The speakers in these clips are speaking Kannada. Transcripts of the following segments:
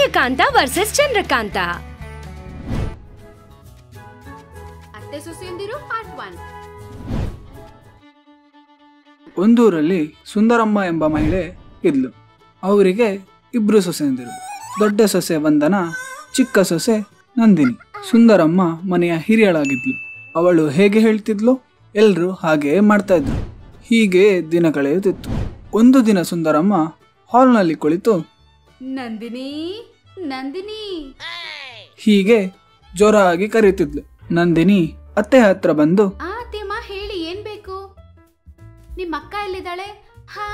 ಸೂರ್ಯಕಾಂತ ವರ್ಸಸ್ ಚಂದ್ರಕಾಂತ. ಅತ್ತೆ ಸೊಸೆಯಂದಿರು ಪಾರ್ಟ್ 1. ಒಂದೂರಲ್ಲಿ ಸುಂದರಮ್ಮ ಎಂಬ ಮಹಿಳೆ ಇದ್ಲು. ಅವರಿಗೆ ಇಬ್ರು ಸೊಸೆಯಂದಿರು. ದೊಡ್ಡ ಸೊಸೆ ವಂದನ, ಚಿಕ್ಕ ಸೊಸೆ ನಂದಿನಿ. ಸುಂದರಮ್ಮ ಮನೆಯ ಹಿರಿಯಳಾಗಿದ್ಲು. ಅವಳು ಹೇಗೆ ಹೇಳ್ತಿದ್ಲು, ಎಲ್ರು ಹಾಗೆ ಮಾಡ್ತಾ ಇದ್ರು. ಹೀಗೆ ದಿನ ಕಳೆಯುತ್ತಿತ್ತು. ಒಂದು ದಿನ ಸುಂದರಮ್ಮ ಹಾಲ್ನಲ್ಲಿ ಕುಳಿತು ನಂದಿನಿ ನಂದಿನಿ ಹೀಗೆ ಜೋರಾಗಿ ಕರೆಯುತ್ತಿದ್ಲು. ನಂದಿನಿ ಅತ್ತೆ ಹತ್ರ ಬಂದು, ಅತ್ತೆಮ್ಮ ಹೇಳಿ, ಏನ್ ಬೇಕು? ನಿಮ್ಮ ಅಕ್ಕ ಎಲ್ಲಿದ್ದಾಳೆ? ಹಾ,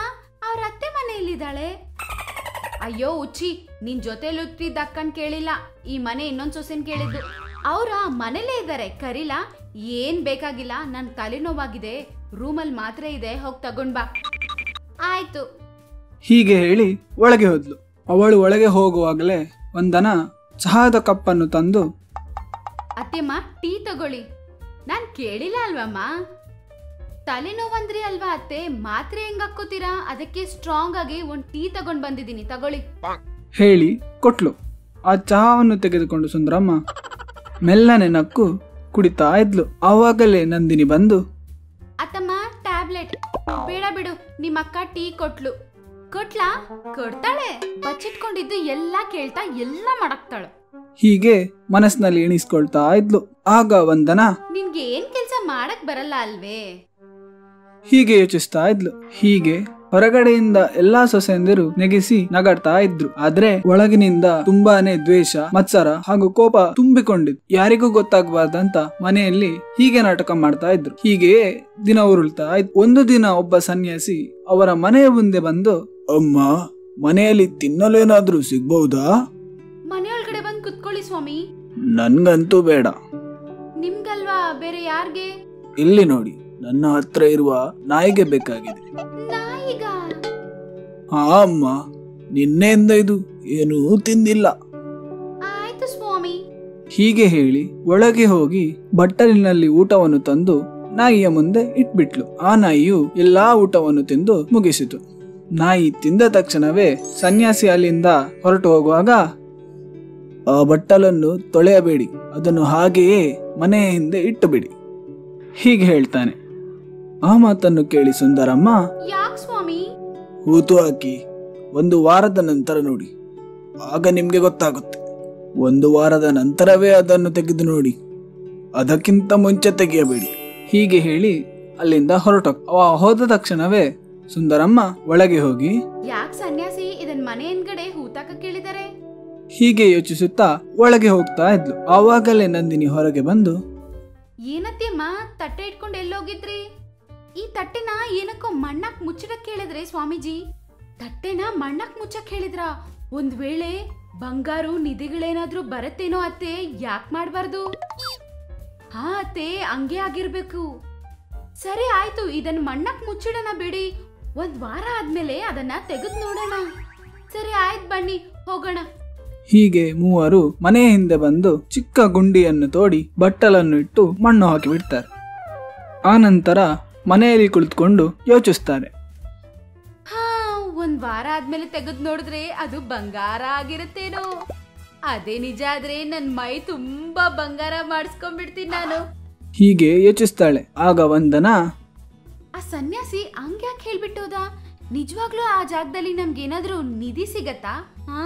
ಅವ್ರ ಅತ್ತೆ ಮನೆಯಲ್ಲಿದ್ದಾಳೆ. ಅಯ್ಯೋ ಉಚ್ಚಿ, ನಿನ್ ಜೊತೆಲಿ ಹುಟ್ಟಿದ ಅಕ್ಕನ್ ಕೇಳಿಲ್ಲ, ಈ ಮನೆ ಇನ್ನೊಂದ್ ಸೊಸೆನ್ ಕೇಳಿದ್ದು. ಅವ್ರ ಮನೇಲೇ ಇದ್ದಾರೆ, ಕರೀಲಾ? ಏನ್ ಬೇಕಾಗಿಲ್ಲ, ನನ್ ತಲೆನೋವಾಗಿದೆ, ರೂಮಲ್ಲಿ ಮಾತ್ರೆ ಇದೆ, ಹೋಗ್ ತಗೊಂಡ್ ಬಾ. ಆಯ್ತು. ಹೀಗೆ ಹೇಳಿ ಒಳಗೆ ಹೋದ್ಲು. ಅವಳು ಒಳಗೆ ಹೋಗುವಾಗಲೇ ವಂದನ ಚಹಾದ ಕಪ್ಪನ್ನು ತಂದು, ಅತ್ತೆಮ್ಮ ಟೀ ತಗೊಳ್ಳಿ. ನಾನ್ ಕೇಳಿಲ್ಲ ಅಲ್ವಮ್ಮ? ತಲೆನೋವಂದ್ರಿ ಅಲ್ವಾ ಅತ್ತೆ, ಮಾತ್ರೆ ಹೆಂಗ್ ಹಾಕೋತೀರಾ? ಅದಕ್ಕೆ ಸ್ಟ್ರಾಂಗ್ ಆಗಿ ಒಂದ್ ಟೀ ತಗೊಂಡ್ ಬಂದಿದ್ದೀನಿ, ತಗೊಳ್ಳಿ ಹೇಳಿ ಕೊಟ್ಲು. ಆ ಚಹಾವನ್ನು ತೆಗೆದುಕೊಂಡು ಸುಂದರಮ್ಮ ಮೆಲ್ಲನೆ ನಕ್ಕು ಕುಡಿತಾ ಇದ್ಲು. ಆವಾಗಲೇ ನಂದಿನಿ ಬಂದು, ಅತ್ತಮ್ಮ ಟ್ಯಾಬ್ಲೆಟ್ ಬೇಡ ಬಿಡು, ನಿಮ್ಮ ಅಕ್ಕ ಟೀ ಕೊಟ್ಲಾ? ಕೊಡ್ತಾಳೆ, ಬಚ್ಚಿಟ್ಕೊಂಡಿದ್ದು ಎಲ್ಲ ಕೇಳ್ತಾ ಎಲ್ಲ ಮಾಡಕ್ತಾಳು. ಹೀಗೆ ಮನಸ್ಸಿನಲ್ಲಿ ಎಣಿಸ್ಕೊಳ್ತಾ ಇದ್ಲು. ಆಗ ವಂದನ, ನಿನ್ಗೆ ಏನ್ ಕೆಲ್ಸ ಮಾಡಕ್ ಬರಲ್ಲ ಅಲ್ವೇ? ಹೀಗೆ ಯೋಚಿಸ್ತಾ ಇದ್ಲು. ಹೀಗೆ ಹೊರಗಡೆಯಿಂದ ಎಲ್ಲಾ ಸೊಸೆಯಂದಿರು ನೆಗೆಸಿ ನಗಾಡ್ತಾ ಇದ್ರು. ಆದ್ರೆ ಒಳಗಿನಿಂದ ತುಂಬಾನೇ ದ್ವೇಷ, ಮತ್ಸರ ಹಾಗೂ ಕೋಪ ತುಂಬಿಕೊಂಡಿತ್ತು. ಯಾರಿಗೂ ಗೊತ್ತಾಗಬಾರ್ದಂತ ಮನೆಯಲ್ಲಿ ಹೀಗೆ ನಾಟಕ ಮಾಡ್ತಾ ಇದ್ರು. ಹೀಗೆಯೇ ದಿನ ಉರುಳ್ತಾ ಇತ್ತು. ಒಂದು ದಿನ ಒಬ್ಬ ಸನ್ಯಾಸಿ ಅವರ ಮನೆಯ ಮುಂದೆ ಬಂದು, ಅಮ್ಮ, ಮನೆಯಲ್ಲಿ ತಿನ್ನಲೇನಾದ್ರೂ ಸಿಗ್ಬಹುದಾ? ಮನೆಯೊಳಗಡೆ ಬಂದ್ ಕುತ್ಕೊಳ್ಳಿ ಸ್ವಾಮಿ. ನನ್ಗಂತೂ ಬೇಡ. ನಿಮ್ಗಲ್ವಾ, ಬೇರೆ ಯಾರ್ಗೆ? ಇಲ್ಲಿ ನೋಡಿ, ನನ್ನ ಹತ್ರ ಇರುವ ನಾಯಿಗೆ ಬೇಕಾಗಿದೆ. ನಾಯಿಗ? ಹಾ ಅಮ್ಮ, ನಿನ್ನೆಯಿಂದ ಇದು ಏನೂ ತಿಂದಿಲ್ಲ. ಆಯ್ತು ಸ್ವಾಮಿ. ಹೀಗೆ ಹೇಳಿ ಒಳಗೆ ಹೋಗಿ ಬಟ್ಟಲಿನಲ್ಲಿ ಊಟವನ್ನು ತಂದು ನಾಯಿಯ ಮುಂದೆ ಇಟ್ಬಿಟ್ಲು. ಆ ನಾಯಿಯು ಎಲ್ಲಾ ಊಟವನ್ನು ತಿಂದು ಮುಗಿಸಿತು. ನಾಯಿ ತಿಂದ ತಕ್ಷಣವೇ ಸನ್ಯಾಸಿ ಅಲ್ಲಿಂದ ಹೊರಟು ಹೋಗುವಾಗ, ಆ ಬಟ್ಟಲನ್ನು ತೊಳೆಯಬೇಡಿ, ಅದನ್ನು ಹಾಗೆಯೇ ಮನೆಯ ಹಿಂದೆ ಇಟ್ಟು ಬಿಡಿ, ಹೀಗೆ ಹೇಳ್ತಾನೆ. ಆ ಮಾತನ್ನು ಕೇಳಿ ಸುಂದರಮ್ಮ, ಯಾಕ್ ಸ್ವಾಮಿ? ಹೂತು ಹಾಕಿ 1 ವಾರದ ನಂತರ ನೋಡಿ, ಆಗ ನಿಮ್ಗೆ ಗೊತ್ತಾಗುತ್ತೆ. 1 ವಾರದ ನಂತರವೇ ಅದನ್ನು ತೆಗೆದು ನೋಡಿ, ಅದಕ್ಕಿಂತ ಮುಂಚೆ ತೆಗೆಯಬೇಡಿ, ಹೀಗೆ ಹೇಳಿ ಅಲ್ಲಿಂದ ಹೋದ ತಕ್ಷಣವೇ ಸುಂದರಮ್ಮ ಒಳಗೆ ಹೋಗಿ, ಯಾಕ್ ಸನ್ಯಾಸಿ ಇದನ್ ಮನೆ ಹಿಂದ್ಗಡೆ ಹೂತಾಕ ಕೇಳಿದರೆ? ಹೀಗೆ ಯೋಚಿಸುತ್ತಾ ಒಳಗೆ ಹೋಗ್ತಾ ಇದ್ಲು. ಆವಾಗಲೇ ನಂದಿನಿ ಹೊರಗೆ ಬಂದು, ಏನತ್ತೆಮ್ಮ ತಟ್ಟೆ ಇಟ್ಕೊಂಡು ಎಲ್ಲೋಗಿದ್ರಿ? ಈ ತಟ್ಟೆನ ಏನಕ್ಕೋ ಮಣ್ಣಾಕ್ ಮುಚ್ಚಿಡಕ್ ಕೇಳಿದ್ರೆ ಸ್ವಾಮೀಜಿ? ತಟ್ಟೆನ ಮಣ್ಣಾಕ್ ಮುಚ್ಚಕ್ ಹೇಳಿದ್ರ? ಒಂದ್ ವೇಳೆ ಬಂಗಾರು ನಿಧಿಗಳೇನಾದ್ರೂ ಬರತ್ತೇನೋ ಅತ್ತೆ, ಯಾಕ್ ಮಾಡ್ಬಾರ್ದು? ಹಾ ಅತ್ತೆ, ಹಂಗೆ ಆಗಿರ್ಬೇಕು. ಸರಿ ಆಯ್ತು, ಇದನ್ನ ಮಣ್ಣಾಕ್ ಮುಚ್ಚಿಡೋಣ ಬಿಡಿ, 1 ವಾರ ಆದ್ಮೇಲೆ ಅದನ್ನ ತೆಗೆದು ನೋಡೋಣ. ಸರಿ ಆಯ್ತು, ಬನ್ನಿ ಹೋಗೋಣ. ಹೀಗೆ ಮೂವರು ಮನೆಯ ಹಿಂದೆ ಬಂದು ಚಿಕ್ಕ ಗುಂಡಿಯನ್ನು ತೋಡಿ ಬಟ್ಟಲನ್ನು ಇಟ್ಟು ಮಣ್ಣು ಹಾಕಿ ಬಿಡ್ತಾರೆ. ಆ ನಂತರ ಮನೆಯಲ್ಲಿ ಕುಳಿತುಕೊಂಡು ಯೋಚಿಸ್ತಾರೆ. ಹಾ, 1 ವಾರ ಆದ್ಮೇಲೆ ತೆಗೆದು ನೋಡಿದ್ರೆ ಅದು ಬಂಗಾರ ಆಗಿರುತ್ತೇನೋ? ಅದೇ ನಿಜ ಆದ್ರೆ ನನ್ ಮೈ ತುಂಬಾ ಬಂಗಾರ ಮಾಡಿಸ್ಕೊಂಡ್ಬಿಡ್ತೀನಿ ನಾನು. ಹೀಗೆ ಯೋಚಿಸ್ತಾಳೆ. ಆಗ ವಂದನ, ಆ ಸನ್ಯಾಸಿ ಹಂಗ್ಯಾಕ್ ಹೇಳ್ಬಿಟ್ಟೋದ? ನಿಜವಾಗ್ಲೂ ಆ ಜಾಗದಲ್ಲಿ ನಮ್ಗೇನಾದ್ರೂ ನಿಧಿ ಸಿಗತ್ತಾ? ಹಾ,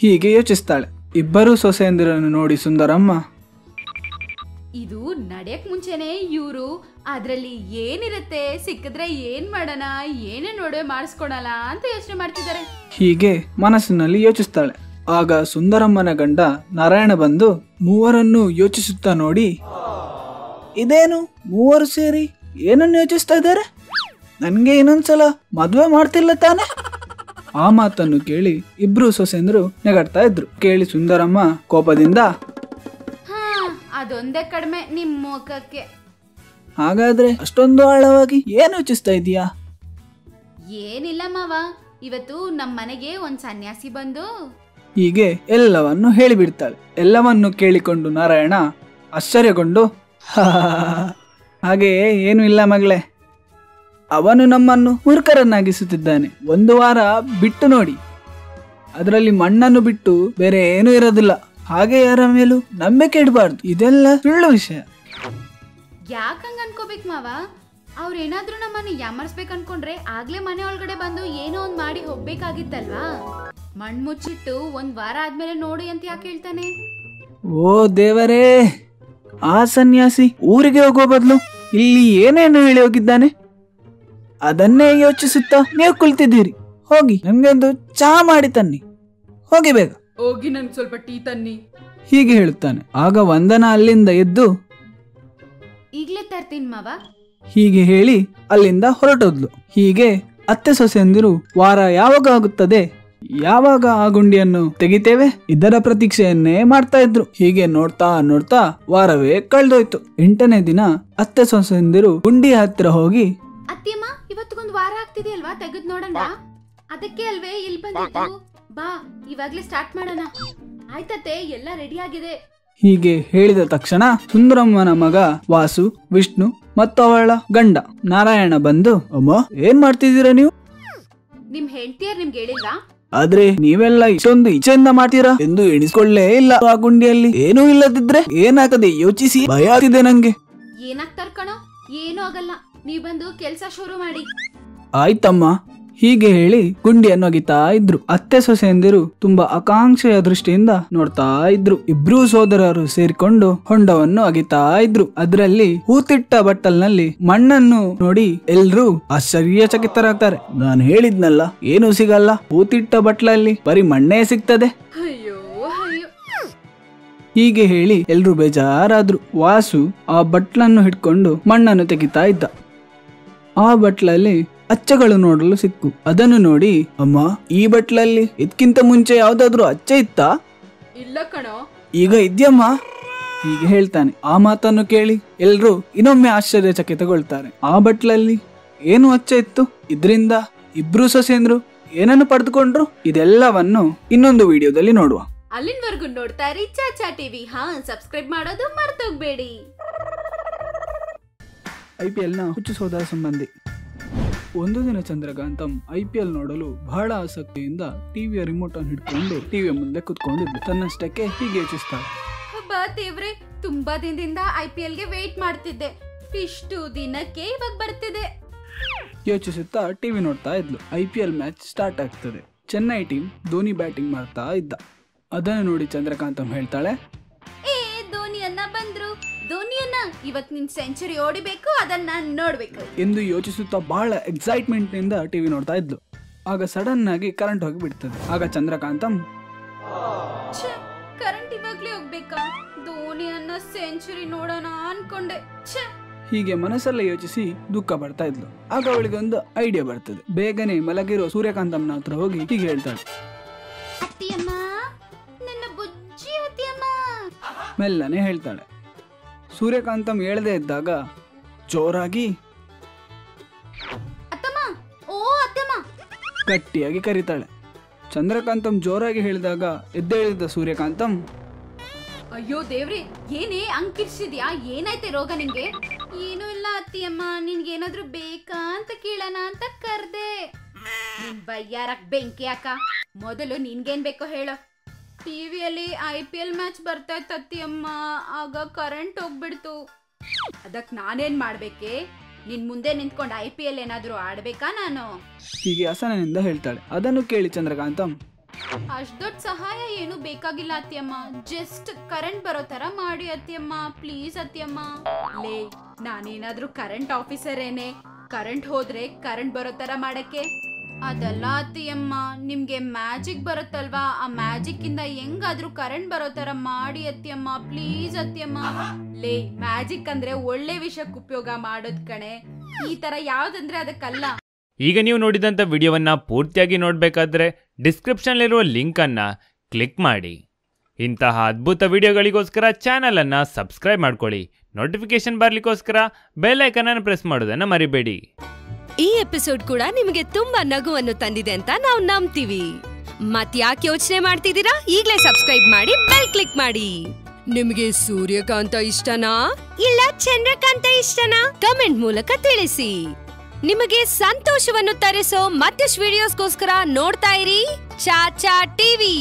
ಹೀಗೆ ಯೋಚಿಸ್ತಾಳೆ. ಇಬ್ಬರು ಸೊಸೆಯಂದಿರನ್ನು ನೋಡಿ ಸುಂದರಮ್ಮ, ಇದು ನಡೆಯಕ್ ಮುಂಚೆನೆ ಇವ್ರು ಅದ್ರಲ್ಲಿ ಏನಿರುತ್ತೆ, ಸಿಕ್ಕಿದ್ರೆ ಏನ್ ಮಾಡೋಣ, ಏನೇನ್ ಒಡವೆ ಮಾಡಿಸ್ಕೊಳಲ್ಲ ಅಂತ ಯೋಚನೆ ಮಾಡ್ತಿದ್ದಾರೆ. ಹೀಗೆ ಮನಸ್ಸಿನಲ್ಲಿ ಯೋಚಿಸ್ತಾಳೆ. ಆಗ ಸುಂದರಮ್ಮನ ಗಂಡ ನಾರಾಯಣ ಬಂದು ಮೂವರನ್ನು ಯೋಚಿಸುತ್ತಾ ನೋಡಿ, ಇದೇನು ಮೂವರು ಸೇರಿ ಏನನ್ನು ಯೋಚಿಸ್ತಾ ಇದ್ದಾರೆ? ನನ್ಗೆ ಇನ್ನೊಂದ್ಸಲ ಮದ್ವೆ ಮಾಡ್ತಿಲ್ಲ ತಾನೆ? ಆ ಮಾತನ್ನು ಕೇಳಿ ಇಬ್ರು ಸೊಸೆಂದ್ರು ನೆಗಡ್ತಾ ಇದ್ರು. ಕೇಳಿ ಸುಂದರಮ್ಮ ಕೋಪದಿಂದ, ಅದೊಂದೇ ಕಡಿಮೆ ನಿಮ್ ಮುಖಕ್ಕೆ. ಹಾಗಾದ್ರೆ ಅಷ್ಟೊಂದು ಆಳವಾಗಿ ಏನು ಯೋಚಿಸ್ತಾ ಇದೀಯಾ? ಏನಿಲ್ಲ ಮಾವ, ಇವತ್ತು ನಮ್ ಮನೆಗೆ ಒಂದ್ ಸನ್ಯಾಸಿ ಬಂದು ಹೀಗೆ ಎಲ್ಲವನ್ನು ಹೇಳಿಬಿಡ್ತಾಳೆ. ಎಲ್ಲವನ್ನು ಕೇಳಿಕೊಂಡು ನಾರಾಯಣ ಆಶ್ಚರ್ಯಗೊಂಡು, ಹಾಗೆಯೇ ಏನು ಇಲ್ಲ ಮಗಳೇ, ಅವನು ನಮ್ಮನ್ನು ಮೂರ್ಖರನ್ನಾಗಿಸುತ್ತಿದ್ದಾನೆ. 1 ವಾರ ಬಿಟ್ಟು ನೋಡಿ, ಅದರಲ್ಲಿ ಮಣ್ಣನ್ನು ಬಿಟ್ಟು ಬೇರೆ ಏನೂ ಇರೋದಿಲ್ಲ. ಹಾಗೆ ಯಾರ ಮೇಲೂ ನಂಬಿಕೆ ಇಡಬಾರ್ದು. ಇದೆಲ್ಲ ಸುಳ್ಳು ವಿಷಯ. ಯಾಕಂಗ ಅನ್ಕೋಬೇಕು ಮಾವ? ಅವ್ರೇನಾದ್ರೂ ನಮ್ಮನ್ನ ಯಾಮರ್ಸ್ಬೇಕು ಅನ್ಕೊಂಡ್ರೆ ಆಗ್ಲೇ ಮನೆ ಒಳಗಡೆ ಬಂದು ಏನೋ ಒಂದ್ ಮಾಡಿ ಹೋಗ್ಬೇಕಾಗಿತ್ತಲ್ವಾ? ಮಣ್ ಮುಚ್ಚಿಟ್ಟು 1 ವಾರ ಆದ್ಮೇಲೆ ನೋಡಿ ಅಂತ ಯಾಕೆ ಹೇಳ್ತಾನೆ? ಓ ದೇವರೇ, ಆ ಸನ್ಯಾಸಿ ಊರಿಗೆ ಹೋಗೋ ಬದಲು ಇಲ್ಲಿ ಏನೇನು ಹೇಳಿ ಹೋಗಿದ್ದಾನೆ, ಅದನ್ನೇ ಯೋಚಿಸುತ್ತಾ ನೀವು ಕುಳಿತಿದ್ದೀರಿ. ಹೋಗಿ ನಮ್ಗೆ ಒಂದು ಚಹಾ ಮಾಡಿ ತನ್ನಿ, ಹೋಗಿ ಬೇಗ. ಹೋಗಿ ನನ್ಗೆ ಸ್ವಲ್ಪ ಟೀ ತನ್ನಿ. ಹೀಗೆ ಹೇಳುತ್ತಾನೆ. ಆಗ ವಂದನಾ ಅಲ್ಲಿಂದ ಎದ್ದು ಈಗ್ಲೇ ತರ್ತೀನಿ ಮಾವ. ಹೀಗೆ ಹೇಳಿ ಅಲ್ಲಿಂದ ಹೊರಟೋದ್ಲು. ಹೀಗೆ ಅತ್ತೆ ಸೊಸೆಯಂದಿರು ವಾರ ಯಾವಾಗ ಆಗುತ್ತದೆ, ಯಾವಾಗ ಆ ಗುಂಡಿಯನ್ನು ತೆಗಿತೇವೆ, ಇದರ ಪ್ರತೀಕ್ಷೆಯನ್ನೇ ಮಾಡ್ತಾ ಇದ್ರು. ಹೀಗೆ ನೋಡ್ತಾ ನೋಡ್ತಾ ವಾರವೇ ಕಳೆದೋಯ್ತು. 8ನೇ ದಿನ ಅತ್ತೆ ಸೊಸೆಯಂದಿರು ಗುಂಡಿಯ ಹತ್ತಿರ ಹೋಗಿ, ಅತ್ತಿಯಮ್ಮ ಇವತ್ತಿಗೊಂದು ವಾರ ಆಗ್ತಿದೆಯಲ್ವಾ, ತೆಗೆದ್ ನೋಡೋಣ. ಅದಕ್ಕೆ ಅಲ್ವೇ ಇಲ್ಲಿ ಬಂದಿದ್ದು. ಬಾ ಇವಾಗ್ಲೇ ಸ್ಟಾರ್ಟ್ ಮಾಡೋಣ. ಆಯ್ತತ್ತೆ, ಎಲ್ಲ ರೆಡಿ ಆಗಿದೆ. ಹೀಗೆ ಹೇಳಿದ ತಕ್ಷಣ ಸುಂದರಮ್ಮನ ಮಗ ವಾಸು, ವಿಷ್ಣು ಮತ್ತು ಅವಳ ಗಂಡ ನಾರಾಯಣ ಬಂದು, ಅಮ್ಮ ಏನ್ ಮಾಡ್ತಿದ್ದೀರಾ ನೀವು? ನಿಮ್ ಹೆಂಡತಿಯರ್ ನಿಮ್ಗೆ ಹೇಳಿಲ್ವಾ? ಆದ್ರೆ ನೀವೆಲ್ಲ ಇಷ್ಟೊಂದು ಇಚ್ಛೆಯಿಂದ ಮಾಡ್ತೀರಾ ಎಂದು ಎಣಿಸ್ಕೊಳ್ಳೇ ಇಲ್ಲ. ಆ ಗುಂಡಿಯಲ್ಲಿ ಏನೂ ಇಲ್ಲದಿದ್ರೆ ಏನಾಗದೆ ಯೋಚಿಸಿ ಭಯ ಆಗ್ತಿದೆ ನಂಗೆ. ಏನಾಗ್ತಾರ ಕಣೋ, ಏನೂ ಆಗಲ್ಲ. ನೀವ್ ಬಂದು ಕೆಲ್ಸ ಶುರು ಮಾಡಿ. ಆಯ್ತಮ್ಮ. ಹೀಗೆ ಹೇಳಿ ಗುಂಡಿಯನ್ನು ಅಗಿತಾ ಇದ್ರು. ಅತ್ತೆ ಸೊಸೆಯಂದಿರು ತುಂಬಾ ಆಕಾಂಕ್ಷೆಯ ದೃಷ್ಟಿಯಿಂದ ನೋಡ್ತಾ ಇದ್ರು. ಇಬ್ರೂ ಸೋದರರು ಸೇರಿಕೊಂಡು ಹೊಂಡವನ್ನು ಅಗಿತಾ ಇದ್ರು. ಅದರಲ್ಲಿ ಹೂತಿಟ್ಟ ಬಟ್ಟಲ್ನಲ್ಲಿ ಮಣ್ಣನ್ನು ನೋಡಿ ಎಲ್ರೂ ಆಶ್ಚರ್ಯಚಕಿತರಾಗ್ತಾರೆ. ನಾನು ಹೇಳಿದ್ನಲ್ಲ, ಏನು ಸಿಗಲ್ಲ, ಹೂತಿಟ್ಟ ಬಟ್ಲಲ್ಲಿ ಬರೀ ಮಣ್ಣೇ ಸಿಗ್ತದೆ. ಹೀಗೆ ಹೇಳಿ ಎಲ್ರೂ ಬೇಜಾರಾದ್ರು. ವಾಸು ಆ ಬಟ್ಲನ್ನು ಹಿಡ್ಕೊಂಡು ಮಣ್ಣನ್ನು ತೆಗಿತಾ ಇದ್ದ. ಆ ಬಟ್ಲಲ್ಲಿ ಅಚ್ಚಗಳು ನೋಡಲು ಸಿಕ್ಕು. ಅದನ್ನು ನೋಡಿ, ಅಮ್ಮ ಈ ಬಟ್ಲಲ್ಲಿ ಇದಕ್ಕಿಂತ ಮುಂಚೆ ಯಾವ್ದಾದ್ರು ಅಚ್ಚೆ ಇತ್ತಾ? ಇಲ್ಲ ಕಣೋ. ಈಗ ಇದ್ಯಮ್ಮ. ಹೀಗೆ ಹೇಳ್ತಾನೆ. ಆ ಮಾತನ್ನು ಕೇಳಿ ಎಲ್ರೂ ಇನ್ನೊಮ್ಮೆ ಆಶ್ಚರ್ಯಚಕಿತಗೊಳ್ತಾರೆ. ಆ ಬಟ್ಲಲ್ಲಿ ಏನು ಅಚ್ಚೆ ಇತ್ತು? ಇದರಿಂದ ಇಬ್ರು ಸೊಸೆಯಂದ್ರು ಏನನ್ನು ಪಡೆದುಕೊಂಡ್ರು? ಇದೆಲ್ಲವನ್ನು ಇನ್ನೊಂದು ವಿಡಿಯೋದಲ್ಲಿ ನೋಡುವ. ಅಲ್ಲಿನವರೆಗೂ ನೋಡ್ತಾ ಇರಿ ಚಾಚಾ ಟಿವಿ. ಸಬ್ಸ್ಕ್ರೈಬ್ ಮಾಡೋದು ಮರ್ತೋಗ್ಬೇಡಿ. IPL ನ ಹುಚ್ಚು ಸೋದರ ಸಂಬಂಧಿ. ಒಂದು ದಿನ ಚಂದ್ರಕಾಂತಂ IPL ನೋಡಲು ಬಹಳ ಆಸಕ್ತಿಯಿಂದ ಟಿವಿಯ ರಿಮೋಟ್ ಅನ್ನು ಹಿಡ್ಕೊಂಡು ಟಿವಿಯ ಮುಂದೆ ಕುತ್ಕೊಂಡಿದ್ಲು. ತನ್ನಷ್ಟಕ್ಕೆ ಹೀಗೆ ಯೋಚಿಸ್ತಾಳೆ, ಬಾ ದೇವ್ರೆ, ತುಂಬಾ ದಿನದಿಂದ IPL ಗೆ ವೇಟ್ ಮಾಡ್ತಿದ್ದೆ, ಇಷ್ಟು ದಿನಕ್ಕೆ ಇವಾಗ ಬರ್ತಿದೆ ಯೋಚಿಸುತ್ತಾ ಟಿವಿ ನೋಡ್ತಾ ಇದ್ಲು. IPL ಮ್ಯಾಚ್ ಸ್ಟಾರ್ಟ್ ಆಗ್ತದೆ. ಚೆನ್ನೈ ಟೀಮ್ ಧೋನಿ ಬ್ಯಾಟಿಂಗ್ ಮಾಡ್ತಾ ಇದ್ದ. ಅದನ್ನು ನೋಡಿ ಚಂದ್ರಕಾಂತಂ ಹೇಳ್ತಾಳೆ, ಧೋನಿ ಅನ್ನ ಬಂದ್ರು, ಧೋನಿ ಅನ್ನ ಇವತ್ ನಿನ್ ಸೆಂಚುರಿ ಓಡಿಬೇಕು, ಅದನ್ನ ನೋಡ್ಬೇಕು ಎಂದು ಯೋಚಿಸುತ್ತಾ ಬಹಳ ಎಕ್ಸೈಟ್ಮೆಂಟ್ ನಿಂದ ಟಿವಿ ನೋಡ್ತಾ ಇದ್ಲು. ಆಗ ಸಡನ್ ಆಗಿ ಕರೆಂಟ್ ಹೋಗಿ ಬಿಡ್ತದೆ. ಆಗ ಚಂದ್ರಕಾಂತಂ, ಕರೆಂಟ್ ಇವಾಗ್ಲೇ ಹೋಗ್ಬೇಕಾ, ಧೋನಿ ಅನ್ನ ಸೆಂಚುರಿ ನೋಡೋಣ ಅನ್ಕೊಂಡೆ. ಹೀಗೆ ಮನಸ್ಸಲ್ಲೇ ಯೋಚಿಸಿ ದುಃಖ ಪಡ್ತಾ ಇದ್ಲು. ಆಗ ಅವಳಿಗೆ ಒಂದು ಐಡಿಯಾ ಬರ್ತದೆ. ಬೇಗನೆ ಮಲಗಿರೋ ಸೂರ್ಯಕಾಂತಂನ ಹತ್ರ ಹೋಗಿ ಹೀಗೆ ಹೇಳ್ತಾಳೆ, ಅತ್ತಿಯಮ್ಮ, ನನ್ನ ಬುಜ್ಜಿ ಅತ್ತಿಯಮ್ಮ. ಮೆಲ್ಲನೆ ಹೇಳ್ತಾಳೆ. ಸೂರ್ಯಕಾಂತಂ ಹೇಳದೇ ಇದ್ದಾಗ ಜೋರಾಗಿ ಅತ್ತಮ್ಮ, ಓ ಅತ್ತಮ್ಮ ಗಟ್ಟಿಯಾಗಿ ಕರೀತಾಳೆ. ಚಂದ್ರಕಾಂತಂ ಜೋರಾಗಿ ಹೇಳಿದಾಗ ಎದ್ದೇಳಿದ ಸೂರ್ಯಕಾಂತಂ, ಅಯ್ಯೋ ದೇವ್ರಿ, ಏನೇ ಅಂಕಿರ್ಸಿದ್ಯಾ? ಏನಾಯ್ತೆ ರೋಗ ನಿನ್ಗೆ? ಏನೂ ಇಲ್ಲ ಅತ್ತಿಯಮ್ಮ, ನಿನ್ಗೇನಾದ್ರೂ ಬೇಕಾ ಅಂತ ಕೇಳೋಣ ಅಂತ ಕರ್ದೆ. ನಿನ್ ಬಯ್ಯಾರಕ್ ಬೆಂಕಿ ಅಕ್ಕ, ಮೊದಲು ನಿನ್ಗೇನ್ ಬೇಕೋ ಹೇಳೋ. ಟಿವಿಯಲ್ಲಿ IPL ಮ್ಯಾಚ್ ಬರ್ತಾ ಇತ್ತು ಅತ್ತಿಯಮ್ಮ, ಆಗ ಕರೆಂಟ್ ಹೋಗ್ಬಿಡ್ತು. ಅದಕ್ ನಾನೇನ್ ಮಾಡ್ಬೇಕೆ? ನಿನ್ ಮುಂದೆ ನಿಂತ್ಕೊಂಡು IPL ಏನಾದ್ರೂ ಆಡ್ಬೇಕಾ ನಾನು? ಹೀಗೆ ಹಸನಿಂದ ಹೇಳ್ತಾಳೆ. ಅದನ್ನು ಕೇಳಿ ಚಂದ್ರಕಾಂತಂ, ಅಷ್ಟ್ ದೊಡ್ಡ ಸಹಾಯ ಏನು ಬೇಕಾಗಿಲ್ಲ ಅತ್ತಿಯಮ್ಮ, ಜಸ್ಟ್ ಕರೆಂಟ್ ಬರೋ ತರ ಮಾಡಿ ಅತ್ತಿಯಮ್ಮ, ಪ್ಲೀಸ್ ಅತ್ತಿಯಮ್ಮ. ಲೇ, ನಾನೇನಾದ್ರೂ ಕರೆಂಟ್ ಆಫೀಸರ್ ಏನೇ? ಕರೆಂಟ್ ಹೋದ್ರೆ ಕರೆಂಟ್ ಬರೋ ತರ ಮಾಡಕ್ಕೆ? ಅದಲ್ಲ ಅತ್ತಿಯಮ್ಮ, ನಿಮ್ಗೆ ಮ್ಯಾಜಿಕ್ ಬರುತ್ತಲ್ವಾ, ಆ ಮ್ಯಾಜಿಕ್ ಇಂದ ಹೆಂಗಾದ್ರೂ ಕರೆಂಟ್ ಬರೋ ತರ ಮಾಡಿ ಅತ್ತಿಯಮ್ಮ, ಪ್ಲೀಸ್ ಅತ್ತಿಯಮ್ಮ. ಲೇ, ಮ್ಯಾಜಿಕ್ ಅಂದ್ರೆ ಒಳ್ಳೆ ವಿಷಯಕ್ಕೆ ಉಪಯೋಗ ಮಾಡೋದ್ ಕಣೆ, ಈ ತರ ಯಾವ್ದಂದ್ರೆ ಅದಕ್ಕಲ್ಲ. ಈಗ ನೀವು ನೋಡಿದಂಥ ವಿಡಿಯೋವನ್ನ ಪೂರ್ತಿಯಾಗಿ ನೋಡಬೇಕಾದ್ರೆ ಡಿಸ್ಕ್ರಿಪ್ಷನ್ಲಿರುವ ಲಿಂಕನ್ನು ಕ್ಲಿಕ್ ಮಾಡಿ. ಇಂತಹ ಅದ್ಭುತ ವಿಡಿಯೋಗಳಿಗೋಸ್ಕರ ಚಾನಲನ್ನು ಸಬ್ಸ್ಕ್ರೈಬ್ ಮಾಡ್ಕೊಳ್ಳಿ. ನೋಟಿಫಿಕೇಶನ್ ಬರಲಿಕ್ಕೋಸ್ಕರ ಬೆಲ್ ಐಕನನ್ನು ಪ್ರೆಸ್ ಮಾಡೋದನ್ನು ಮರಿಬೇಡಿ. ಈ ಎಪಿಸೋಡ್ ಕೂಡ ನಿಮಗೆ ತುಂಬಾ ನಗುವನ್ನು ತಂದಿದೆ ಅಂತ ನಾವು ನಂಬ್ತೀವಿ. ಮತ್ಯಾಕೆ ಯೋಚನೆ ಮಾಡ್ತಿದ್ದೀರಾ? ಈಗಲೇ ಸಬ್ಸ್ಕ್ರೈಬ್ ಮಾಡಿ, ಬೆಲ್ ಕ್ಲಿಕ್ ಮಾಡಿ. ನಿಮಗೆ ಸೂರ್ಯಕಾಂತ ಇಷ್ಟನಾ ಇಲ್ಲ ಚಂದ್ರಕಾಂತ ಇಷ್ಟನಾ? ಕಮೆಂಟ್ ಮೂಲಕ ತಿಳಿಸಿ. ನಿಮಗೆ ಸಂತೋಷವನ್ನು ತರಿಸೋ ಮತ್ತಷ್ಟು ವಿಡಿಯೋಸ್ಗೋಸ್ಕರ ನೋಡ್ತಾ ಇರಿ ಚಾಚಾ ಟಿವಿ.